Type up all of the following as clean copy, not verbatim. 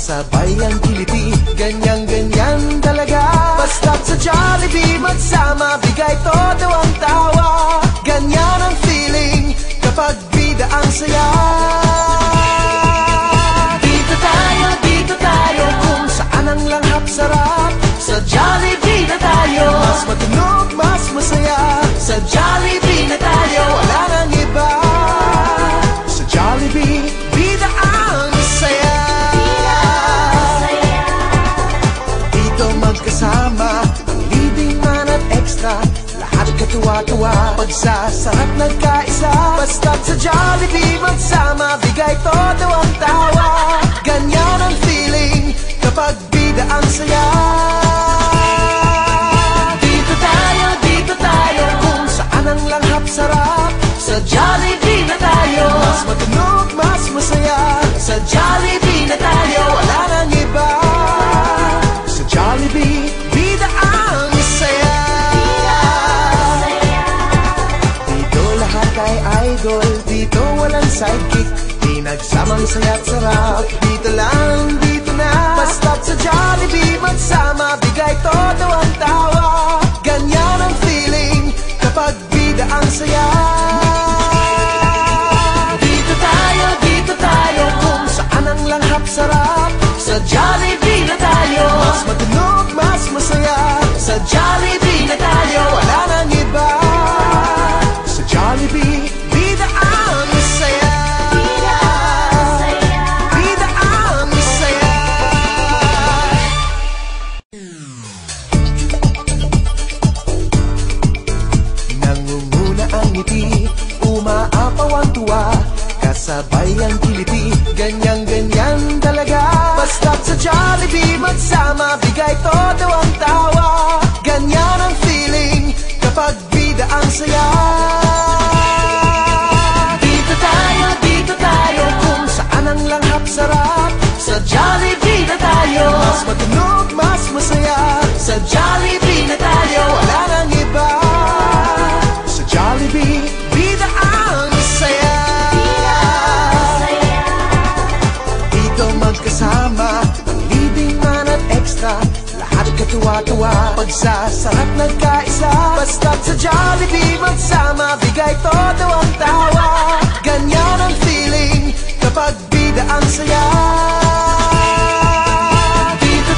kasabay ang kiliti, ganyan-ganyan talaga. Basta't sa Jollibee magsama, bigay todo ang tawa. Ganyan ang feeling kapag bida ang saya. Dito tayo kung saan ang langhap sarap. Sa Jollibee na tayo, mas matunog, mas masaya. Sa Jollibee na tayo, wala nang iba. Sa Jollibee, bida ang saya. Dito magkasama, ang leading man at extra. Lahat katuwa-tuwa, pagsasarap nagkaisa. Basta't sa Jollibee magsama, bigay todo ang tawa. Ganyan ang feeling kapag bida ang saya. Dito tayo kung saan ang langhap sarap. Sa Jollibee na tayo, mas matunog, mas masaya. Sa Jollibee na tayo, wala nang iba. Sa Jollibee, bida ang saya. Dito lahat ay idol, dito walang sidekick. Pinagsamang saya't sarap, dito lang, dito na. Basta't sa Jollibee magsama, bigay todo ang tawa. Ganyan ang feeling kapag bida ang saya. Dito tayo kung saan ang langhap sarap. Sa Jollibee na tayo, mas matunog, mas masaya. Sa Jollibee na tayo, wala nang iba. Sa Jollibee, bida ang saya. Bida ang saya. Nangunguna ang ngiti, umaapaw ang tuwa. Kasabay ang kiliti, ganyan-ganyan talaga. Basta't sa Jollibee magsama, bigay todo ang tawa. Ganyan ang feeling kapag bida ang saya. Dito tayo kung saan ang langhap sarap. Sa Jollibee na tayo, mas matunog, mas masaya. Sa Jollibee na tayo, wala nang iba. Sa Jollibee, bida ang saya. Dito magkasama, ang leading man at extra. Lahat katuwa-tuwa, pagsasarap nagkaisa. Basta't sa Jollibee magsama, bigay todo ang tawa. Ganyan ang feeling kapag bida ang saya. Dito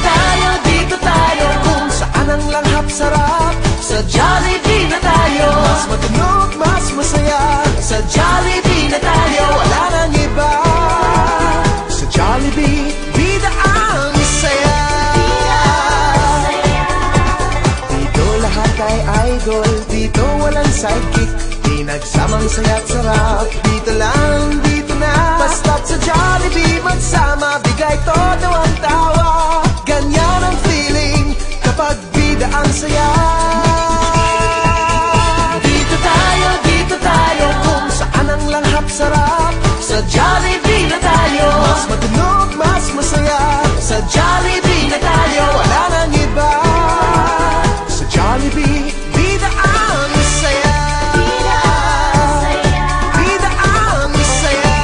tayo kung saan ang langhap sarap. Sa Jollibee na tayo, mas matunog, mas masaya. Sa Jollibee na tayo, wala nang iba. Sa Jollibee, bida ang saya. Dito lahat ay idol, dito walang sidekick. Pinagsamang saya't sarap, dito lang, dito na. Basta't sa Jollibee magsama, bigay todo ang tawa. Ganyan ang feeling kapag bida ang saya. Dito tayo kung saan ang langhap sarap. Sa Jollibee na tayo, mas matunog, mas masaya. Sa Jollibee na tayo, wala nang iba. Sa Jollibee, bida ang saya. Bida ang saya.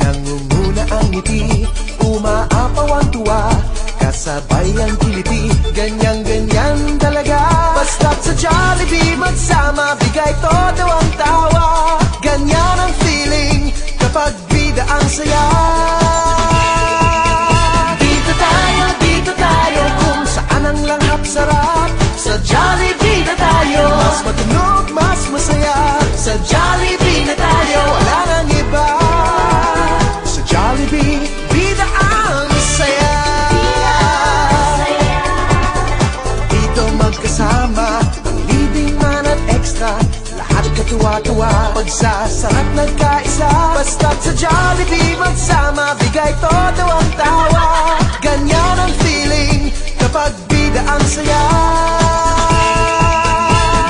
Nangunguna ang ngiti, umaapaw ang tuwa. Kasabay ang kiliti, ganyan-ganyan talaga. Basta't sa Jollibee magsama, bigay todo ang tawa. Ganyan ang feeling kapag bida ang saya. Dito tayo kung saan ang langhap sarap. Sa Jollibee na tayo, mas matunog, mas masaya. Sa Jollibee na tayo, wala nang iba. Sa Jollibee, bida ang saya. Dito magkasama, ang leading man at extra. Lahat katuwa-tuwa, pagsasarap nagkaisa. Basta't sa Jollibee magsama, bigay todo ang tawa. Ganyan ang feeling kapag bida ang saya.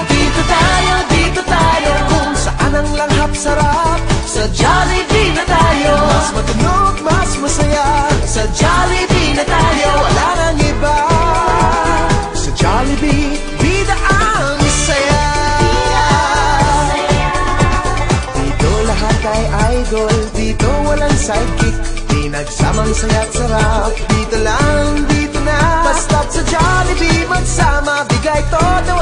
Dito tayo kung saan ang langhap sarap. Sa Jollibee na tayo, mas matunog, mas masaya. Sa Jollibee na tayo, wala nang iba. Sa Jollibee, bida ang saya. sidekick, pinagsamang saya't sarap. Dito lang, dito na, basta't sa Jollibee magsama, bigay todo